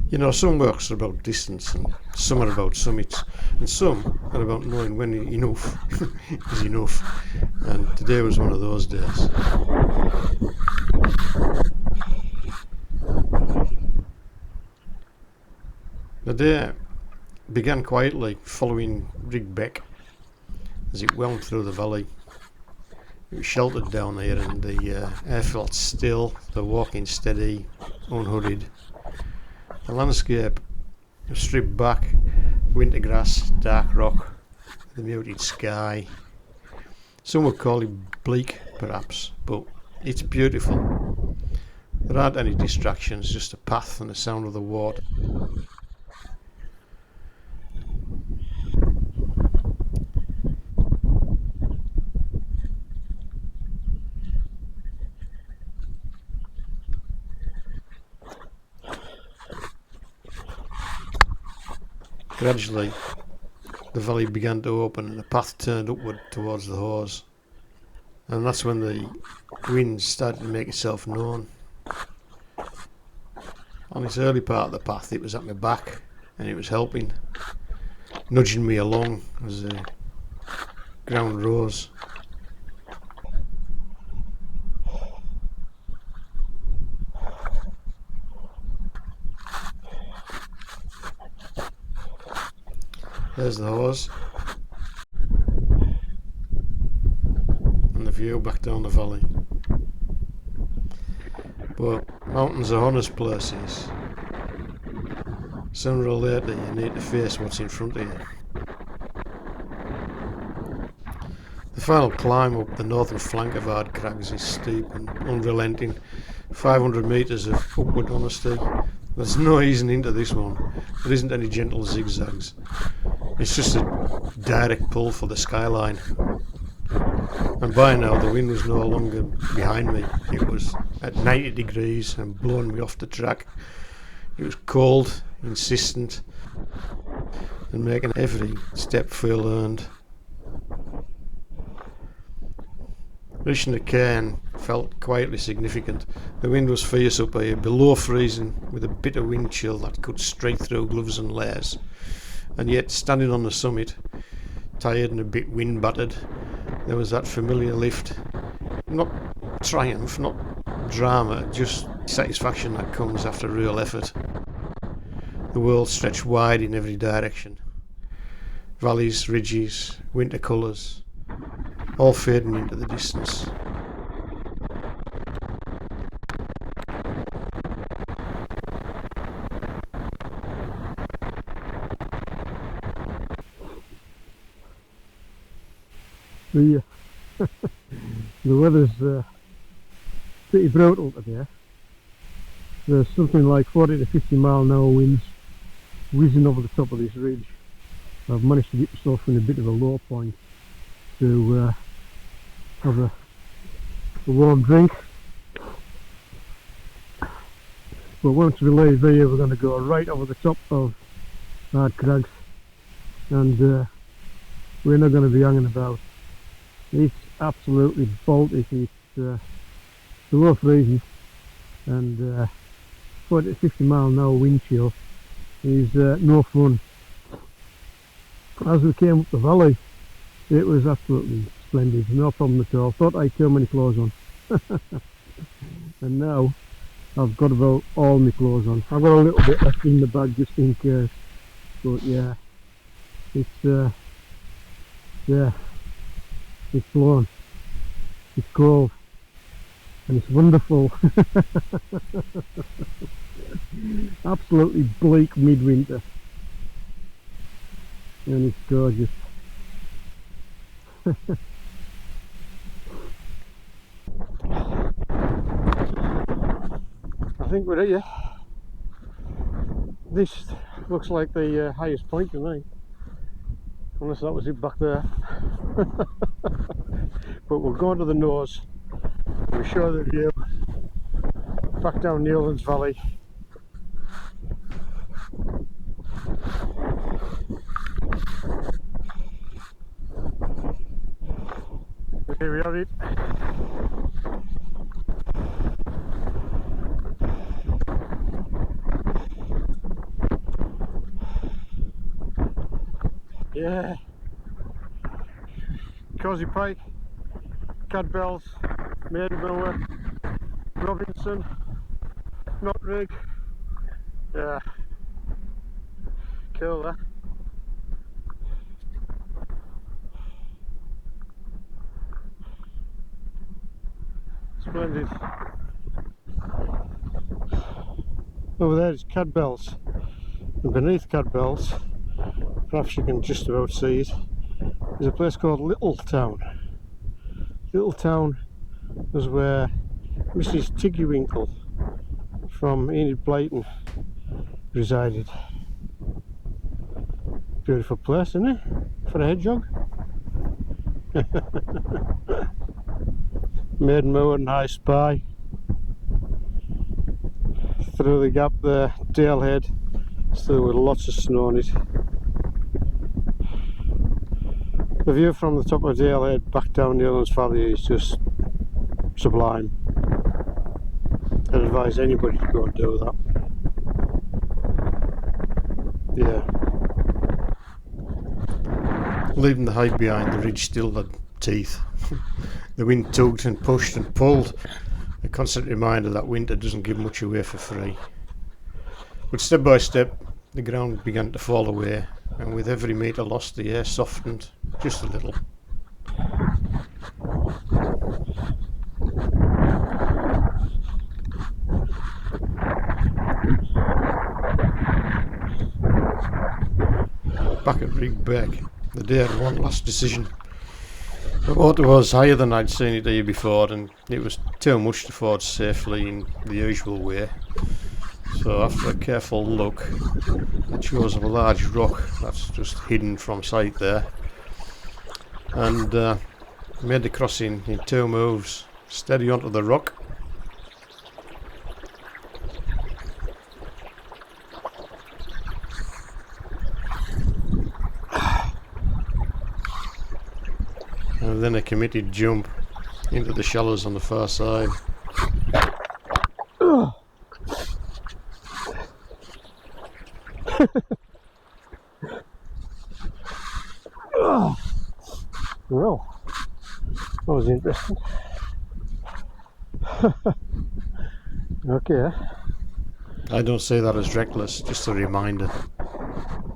You know, some works are about distance and some are about summits and some are about knowing when enough is enough, and today was one of those days. The day began quietly following Rigg Beck as it wound through the valley. It was sheltered down here and the air felt still, the walking steady, unhooded. The landscape was stripped back, winter grass, dark rock, the muted sky. Some would call it bleak perhaps, but it's beautiful. There aren't any distractions, just a path and the sound of the water. Gradually, the valley began to open and the path turned upward towards the hawse. And that's when the wind started to make itself known. On this early part of the path, it was at my back and it was helping, nudging me along as the ground rose. There's the hawse and the view back down the valley. But mountains are honest places. Sooner or later you need to face what's in front of you. The final climb up the northern flank of Ard Crags is steep and unrelenting. 500 metres of upward honesty. There's no easing into this one. There isn't any gentle zigzags. It's just a direct pull for the skyline. And by now the wind was no longer behind me. It was at 90 degrees and blowing me off the track. It was cold, insistent, and making every step feel earned. Reaching the cairn felt quietly significant. The wind was fierce up here, below freezing, with a bitter wind chill that cut straight through gloves and layers. And yet, standing on the summit, tired and a bit wind battered, there was that familiar lift. Not triumph, not drama, just satisfaction that comes after real effort. The world stretched wide in every direction. Valleys, ridges, winter colours, all fading into the distance. The weather's pretty brutal today. There's something like 40 to 50 mile an hour winds whizzing over the top of this ridge. I've managed to get myself in a bit of a low point to have a warm drink. But once we leave here, we're going to go right over the top of Ard Crags, and we're not going to be hanging about. It's absolutely Baltic. It's below freezing, and 40 to 50 mile an hour wind chill is no fun. As we came up the valley, it was absolutely splendid, no problem at all. Thought I had too many clothes on. And now I've got about all my clothes on. I've got a little bit left in the bag just in case, but yeah, it's it's blown, it's cold, and it's wonderful. Absolutely bleak midwinter, and it's gorgeous. I think we're here. This looks like the highest point tonight, unless that was it back there. But we'll go to the nose, we'll show the view back down Newlands Valley. Here we have it. Yeah. Causey Pike, Cadbells, Maidenmoor, Robinson, Knott Rigg. Yeah. Cool, that. Splendid. Over there is Cadbells, and beneath Cadbells, perhaps you can just about see it, is a place called Littletown. Littletown was where Mrs. Tiggywinkle from Enid Blyton resided. Beautiful place, isn't it? For a hedgehog. Maidenmoor and High Spy. Through the gap there, Dalehead, still with lots of snow on it. The view from the top of Dalehead back down Newlands Valley is just sublime. I'd advise anybody to go and do that. Yeah. Leaving the height behind, the ridge still had teeth. The wind tugged and pushed and pulled. A constant reminder that winter doesn't give much away for free. But step by step, the ground began to fall away, and with every metre lost, the air softened just a little. Back at Rigg Beck, the day had one last decision. The water was higher than I'd seen it the year before, and it was too much to ford safely in the usual way. So after a careful look, I chose a large rock that's just hidden from sight there, and made the crossing in 2 moves. Steady onto the rock, and then a committed jump into the shallows on the far side. Well, that was interesting. Okay. I don't say that as reckless, just a reminder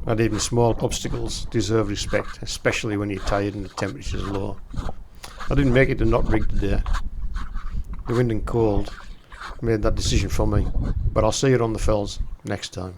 that even small obstacles deserve respect, especially when you're tired and the temperature's low. I didn't make it to Knott Rigg today. The wind and cold made that decision for me, but I'll see you on the fells next time.